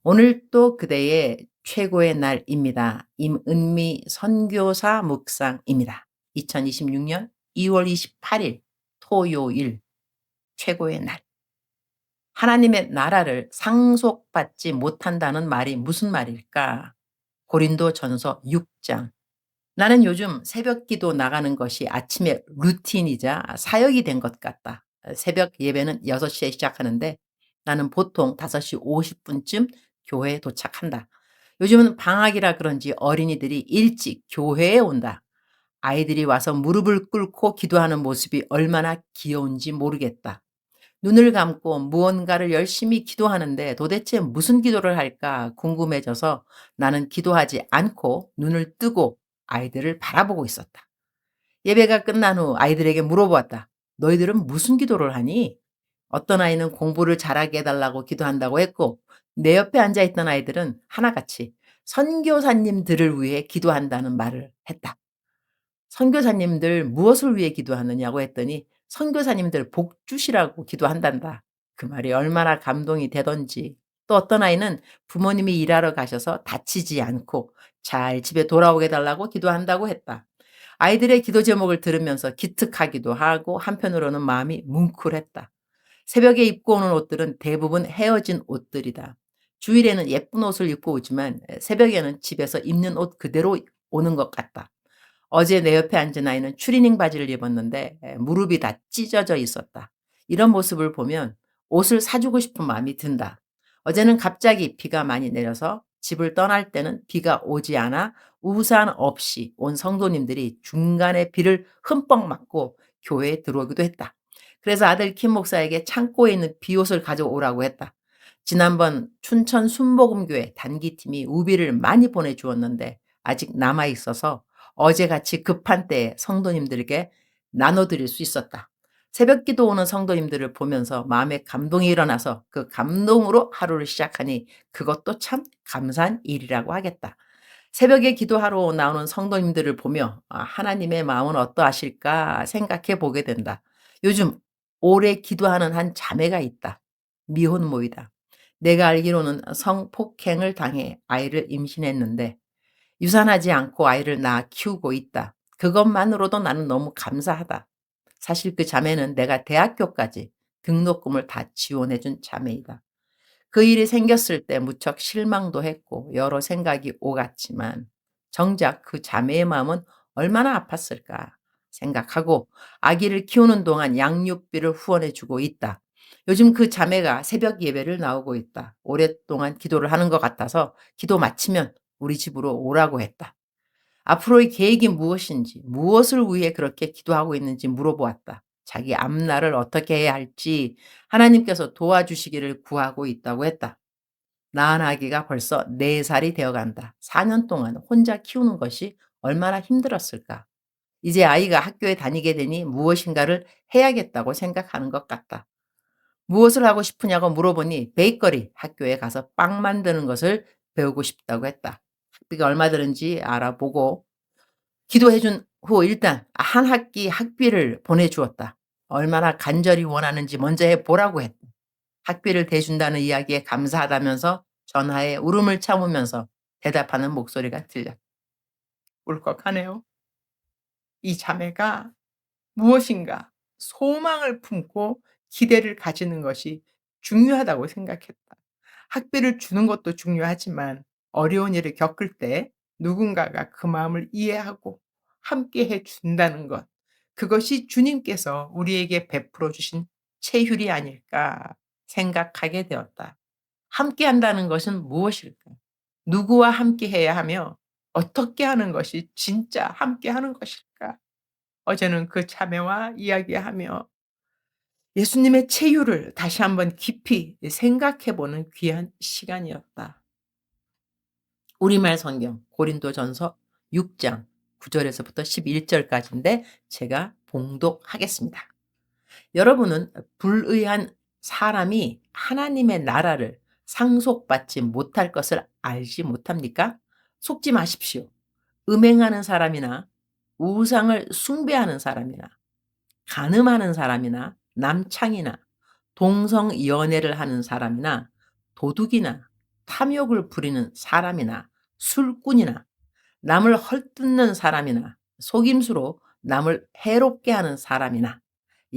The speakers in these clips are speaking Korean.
오늘 또 그대의 최고의 날입니다. 임은미 선교사 묵상입니다. 2026년 2월 28일 토요일 최고의 날. 하나님의 나라를 상속받지 못한다는 말이 무슨 말일까? 고린도전서 6장. 나는 요즘 새벽 기도 나가는 것이 아침의 루틴이자 사역이 된 것 같다. 새벽 예배는 6시에 시작하는데 나는 보통 5시 50분쯤 교회에 도착한다. 요즘은 방학이라 그런지 어린이들이 일찍 교회에 온다. 아이들이 와서 무릎을 꿇고 기도하는 모습이 얼마나 귀여운지 모르겠다. 눈을 감고 무언가를 열심히 기도하는데 도대체 무슨 기도를 할까 궁금해져서 나는 기도하지 않고 눈을 뜨고 아이들을 바라보고 있었다. 예배가 끝난 후 아이들에게 물어보았다. 너희들은 무슨 기도를 하니? 어떤 아이는 공부를 잘하게 해달라고 기도한다고 했고, 내 옆에 앉아있던 아이들은 하나같이 선교사님들을 위해 기도한다는 말을 했다. 선교사님들 무엇을 위해 기도하느냐고 했더니 선교사님들 복 주시라고 기도한단다. 그 말이 얼마나 감동이 되던지. 또 어떤 아이는 부모님이 일하러 가셔서 다치지 않고 잘 집에 돌아오게 달라고 기도한다고 했다. 아이들의 기도 제목을 들으면서 기특하기도 하고 한편으로는 마음이 뭉클했다. 새벽에 입고 오는 옷들은 대부분 헤어진 옷들이다. 주일에는 예쁜 옷을 입고 오지만 새벽에는 집에서 입는 옷 그대로 오는 것 같다. 어제 내 옆에 앉은 아이는 추리닝 바지를 입었는데 무릎이 다 찢어져 있었다. 이런 모습을 보면 옷을 사주고 싶은 마음이 든다. 어제는 갑자기 비가 많이 내려서 집을 떠날 때는 비가 오지 않아 우산 없이 온 성도님들이 중간에 비를 흠뻑 맞고 교회에 들어오기도 했다. 그래서 아들 킴 목사에게 창고에 있는 비옷을 가져오라고 했다. 지난번 춘천 순복음교회 단기팀이 우비를 많이 보내주었는데 아직 남아있어서 어제같이 급한 때에 성도님들에게 나눠드릴 수 있었다. 새벽기도 오는 성도님들을 보면서 마음에 감동이 일어나서 그 감동으로 하루를 시작하니 그것도 참 감사한 일이라고 하겠다. 새벽에 기도하러 나오는 성도님들을 보며 하나님의 마음은 어떠하실까 생각해 보게 된다. 요즘 오래 기도하는 한 자매가 있다. 미혼모이다. 내가 알기로는 성폭행을 당해 아이를 임신했는데 유산하지 않고 아이를 낳아 키우고 있다. 그것만으로도 나는 너무 감사하다. 사실 그 자매는 내가 대학교까지 등록금을 다 지원해 준 자매이다. 그 일이 생겼을 때 무척 실망도 했고 여러 생각이 오갔지만 정작 그 자매의 마음은 얼마나 아팠을까 생각하고 아기를 키우는 동안 양육비를 후원해 주고 있다. 요즘 그 자매가 새벽 예배를 나오고 있다. 오랫동안 기도를 하는 것 같아서 기도 마치면 우리 집으로 오라고 했다. 앞으로의 계획이 무엇인지, 무엇을 위해 그렇게 기도하고 있는지 물어보았다. 자기 앞날을 어떻게 해야 할지 하나님께서 도와주시기를 구하고 있다고 했다. 낳은 아기가 벌써 4살이 되어간다. 4년 동안 혼자 키우는 것이 얼마나 힘들었을까. 이제 아이가 학교에 다니게 되니 무엇인가를 해야겠다고 생각하는 것 같다. 무엇을 하고 싶으냐고 물어보니 베이커리 학교에 가서 빵 만드는 것을 배우고 싶다고 했다. 학비가 얼마 드는지 알아보고 기도해 준 후 일단 한 학기 학비를 보내주었다. 얼마나 간절히 원하는지 먼저 해보라고 했다. 학비를 대준다는 이야기에 감사하다면서 전화에 울음을 참으면서 대답하는 목소리가 들렸다. 울컥하네요. 이 자매가 무엇인가 소망을 품고 기대를 가지는 것이 중요하다고 생각했다. 학비를 주는 것도 중요하지만 어려운 일을 겪을 때 누군가가 그 마음을 이해하고 함께해 준다는 것, 그것이 주님께서 우리에게 베풀어 주신 체휼이 아닐까 생각하게 되었다. 함께한다는 것은 무엇일까? 누구와 함께해야 하며 어떻게 하는 것이 진짜 함께하는 것일까? 어제는 그 자매와 이야기하며 예수님의 체휼을 다시 한번 깊이 생각해 보는 귀한 시간이었다. 우리말 성경 고린도전서 6장 9절에서부터 11절까지인데 제가 봉독하겠습니다. 여러분은 불의한 사람이 하나님의 나라를 상속받지 못할 것을 알지 못합니까? 속지 마십시오. 음행하는 사람이나 우상을 숭배하는 사람이나 간음하는 사람이나 남창이나 동성연애를 하는 사람이나 도둑이나 탐욕을 부리는 사람이나 술꾼이나 남을 헐뜯는 사람이나 속임수로 남을 해롭게 하는 사람이나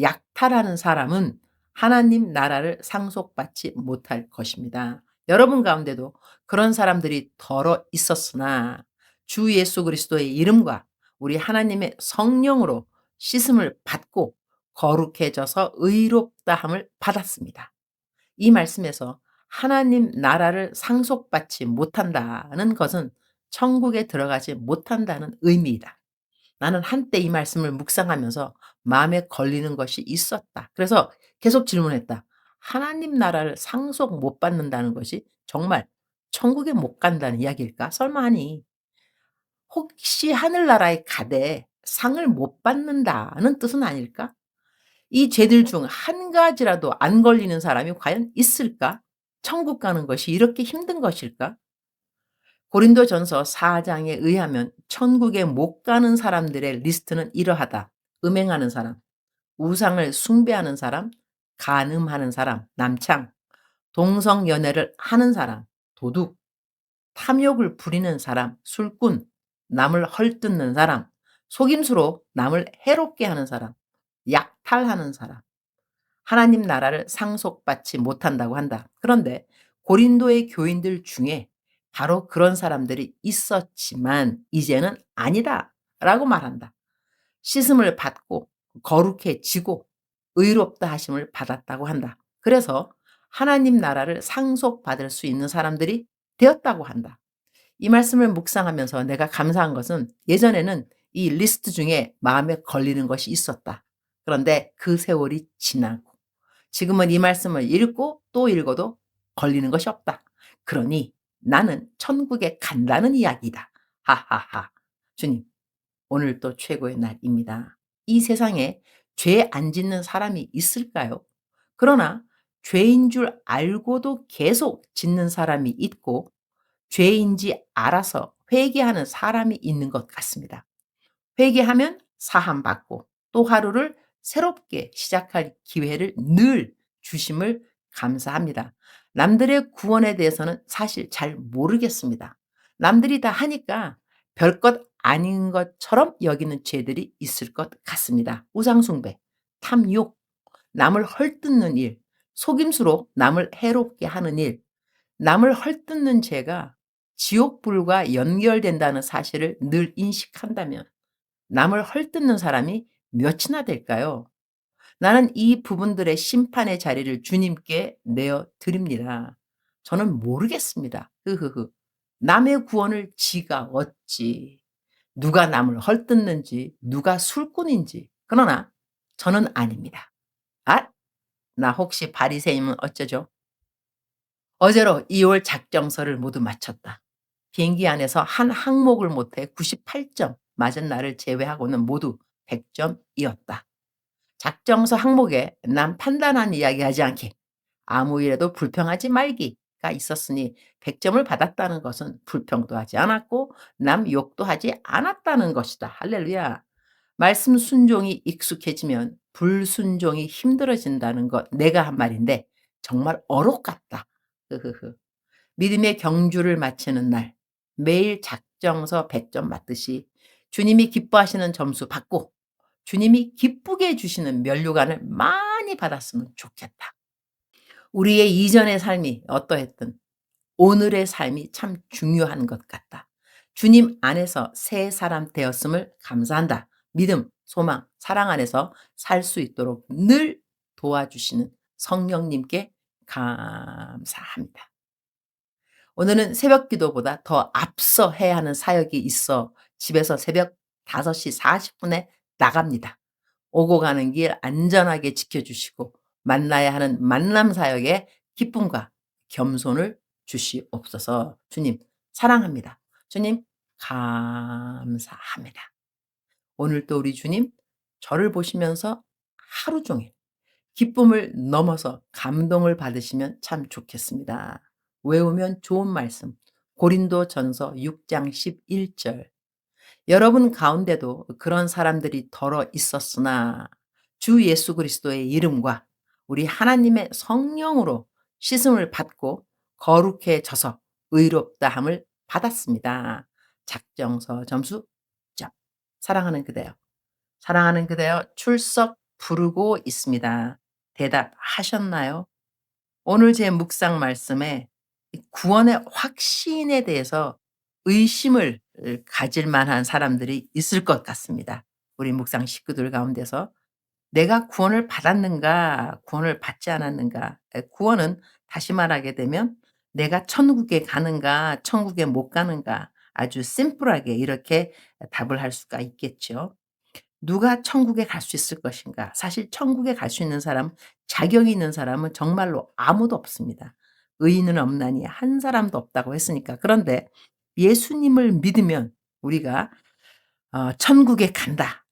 약탈하는 사람은 하나님 나라를 상속받지 못할 것입니다. 여러분 가운데도 그런 사람들이 덜어 있었으나 주 예수 그리스도의 이름과 우리 하나님의 성령으로 씻음을 받고 거룩해져서 의롭다함을 받았습니다. 이 말씀에서 하나님 나라를 상속받지 못한다는 것은 천국에 들어가지 못한다는 의미이다. 나는 한때 이 말씀을 묵상하면서 마음에 걸리는 것이 있었다. 그래서 계속 질문했다. 하나님 나라를 상속 못 받는다는 것이 정말 천국에 못 간다는 이야기일까? 설마 하니 혹시 하늘나라에 가되 상을 못 받는다는 뜻은 아닐까? 이 죄들 중 한 가지라도 안 걸리는 사람이 과연 있을까? 천국 가는 것이 이렇게 힘든 것일까? 고린도전서 4 장에 의하면 천국에 못 가는 사람들의 리스트는 이러하다. 음행하는 사람, 우상을 숭배하는 사람, 간음하는 사람, 남창, 동성연애를 하는 사람, 도둑, 탐욕을 부리는 사람, 술꾼, 남을 헐뜯는 사람, 속임수로 남을 해롭게 하는 사람, 약탈하는 사람, 하나님 나라를 상속받지 못한다고 한다. 그런데 고린도의 교인들 중에 바로 그런 사람들이 있었지만 이제는 아니다라고 말한다. 씻음을 받고 거룩해지고 의롭다 하심을 받았다고 한다. 그래서 하나님 나라를 상속받을 수 있는 사람들이 되었다고 한다. 이 말씀을 묵상하면서 내가 감사한 것은 예전에는 이 리스트 중에 마음에 걸리는 것이 있었다. 그런데 그 세월이 지나고 지금은 이 말씀을 읽고 또 읽어도 걸리는 것이 없다. 그러니 나는 천국에 간다는 이야기다. 하하하. 주님, 오늘도 최고의 날입니다. 이 세상에 죄 안 짓는 사람이 있을까요? 그러나 죄인 줄 알고도 계속 짓는 사람이 있고 죄인지 알아서 회개하는 사람이 있는 것 같습니다. 회개하면 사함받고 또 하루를 새롭게 시작할 기회를 늘 주심을 감사합니다. 남들의 구원에 대해서는 사실 잘 모르겠습니다. 남들이 다 하니까 별것 아닌 것처럼 여기는 죄들이 있을 것 같습니다. 우상숭배, 탐욕, 남을 헐뜯는 일, 속임수로 남을 해롭게 하는 일, 남을 헐뜯는 죄가 지옥불과 연결된다는 사실을 늘 인식한다면 남을 헐뜯는 사람이 몇이나 될까요? 나는 이 부분들의 심판의 자리를 주님께 내어 드립니다. 저는 모르겠습니다. 흐흐흐. 남의 구원을 지가 얻지. 누가 남을 헐뜯는지, 누가 술꾼인지. 그러나 저는 아닙니다. 아, 나 혹시 바리새임은 어쩌죠? 어제로 2월 작정서를 모두 마쳤다. 비행기 안에서 한 항목을 못해 98점 맞은 날을 제외하고는 모두 100점이었다. 작정서 항목에 남 판단한 이야기하지 않기, 아무 일에도 불평하지 말기가 있었으니 100점을 받았다는 것은 불평도 하지 않았고 남 욕도 하지 않았다는 것이다. 할렐루야. 말씀 순종이 익숙해지면 불순종이 힘들어진다는 것 내가 한 말인데 정말 어록 같다. 흐흐흐. 믿음의 경주를 마치는 날 매일 작정서 100점 맞듯이 주님이 기뻐하시는 점수 받고 주님이 기쁘게 해 주시는 면류관을 많이 받았으면 좋겠다. 우리의 이전의 삶이 어떠했든 오늘의 삶이 참 중요한 것 같다. 주님 안에서 새 사람 되었음을 감사한다. 믿음, 소망, 사랑 안에서 살 수 있도록 늘 도와주시는 성령님께 감사합니다. 오늘은 새벽 기도보다 더 앞서 해야 하는 사역이 있어 집에서 새벽 5시 40분에 나갑니다. 오고 가는 길 안전하게 지켜주시고 만나야 하는 만남 사역에 기쁨과 겸손을 주시옵소서. 주님 사랑합니다. 주님 감사합니다. 오늘도 우리 주님 저를 보시면서 하루 종일 기쁨을 넘어서 감동을 받으시면 참 좋겠습니다. 외우면 좋은 말씀 고린도전서 6장 11절. 여러분 가운데도 그런 사람들이 덜어 있었으나 주 예수 그리스도의 이름과 우리 하나님의 성령으로 씻음을 받고 거룩해져서 의롭다함을 받았습니다. 작정서 점수 점. 사랑하는 그대여. 사랑하는 그대여 출석 부르고 있습니다. 대답하셨나요? 오늘 제 묵상 말씀에 이 구원의 확신에 대해서 의심을 가질 만한 사람들이 있을 것 같습니다. 우리 묵상 식구들 가운데서 '내가 구원을 받았는가? 구원을 받지 않았는가?' 구원은 다시 말하게 되면 '내가 천국에 가는가? 천국에 못 가는가?' 아주 심플하게 이렇게 답을 할 수가 있겠죠. 누가 천국에 갈 수 있을 것인가? 사실 천국에 갈 수 있는 사람, 자격이 있는 사람은 정말로 아무도 없습니다. "의인은 없나니 한 사람도 없다고 했으니까. 그런데 예수님을 믿으면 우리가 천국에 간다.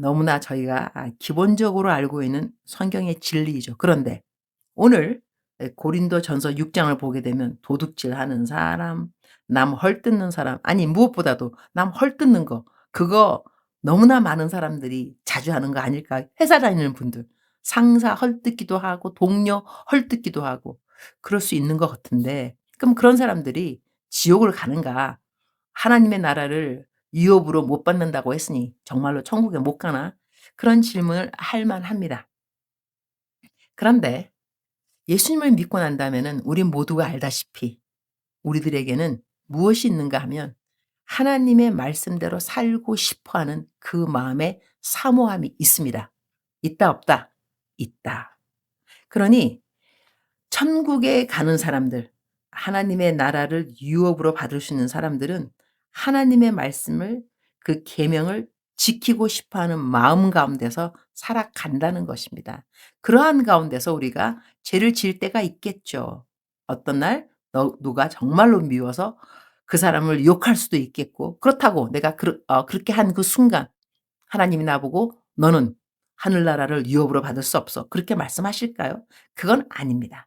너무나 저희가 기본적으로 알고 있는 성경의 진리이죠. 그런데 오늘 고린도전서 6 장을 보게 되면 도둑질하는 사람, 남 헐뜯는 사람, 아니 무엇보다도 남 헐뜯는 거, 그거 너무나 많은 사람들이 자주 하는 거 아닐까요? 회사 다니는 분들 상사 헐뜯기도 하고 동료 헐뜯기도 하고 그럴 수 있는 것 같은데, 그럼 그런 사람들이 지옥을 가는가? 하나님의 나라를 유업으로 못 받는다고 했으니 정말로 천국에 못 가나? 그런 질문을 할 만합니다. 그런데 예수님을 믿고 난 다음에는 우리 모두가 알다시피 우리들에게는 무엇이 있는가 하면 하나님의 말씀대로 살고 싶어 하는 그 마음의 사모함이 있습니다. 있다 없다? 있다. 그러니 천국에 가는 사람들, 하나님의 나라를 유업으로 받을 수 있는 사람들은 하나님의 말씀을, 그 계명을 지키고 싶어 하는 마음 가운데서 살아간다는 것입니다. 그러한 가운데서 우리가 죄를 지을 때가 있겠죠. 어떤 날 누가 정말로 미워서 그 사람을 욕할 수도 있겠고, 그렇다고 내가 그렇게 한 그 순간 하나님이 나보고 "너는 하늘나라를 유업으로 받을 수 없어." 그렇게 말씀하실까요? 그건 아닙니다.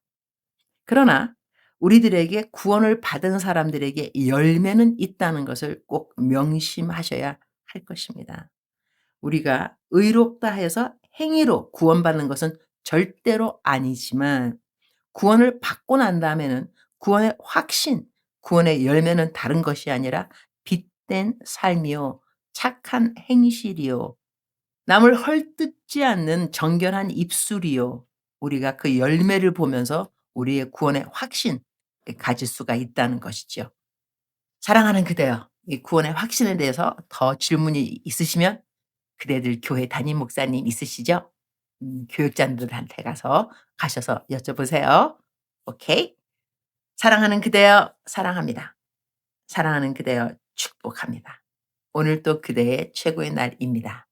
그러나 우리들에게 구원을 받은 사람들에게 열매는 있다는 것을 꼭 명심하셔야 할 것입니다. 우리가 의롭다 해서 행위로 구원받는 것은 절대로 아니지만, 구원을 받고 난 다음에는 구원의 확신, 구원의 열매는 다른 것이 아니라 빛된 삶이요, 착한 행실이요, 남을 헐뜯지 않는 정결한 입술이요. 우리가 그 열매를 보면서 우리의 구원의 확신 가질 수가 있다는 것이죠. 사랑하는 그대여, 이 구원의 확신에 대해서 더 질문이 있으시면 그대들 교회 담임 목사님 있으시죠? 교육자들한테 가셔서 여쭤보세요. 오케이? 사랑하는 그대여 사랑합니다. 사랑하는 그대여 축복합니다. 오늘도 그대의 최고의 날입니다.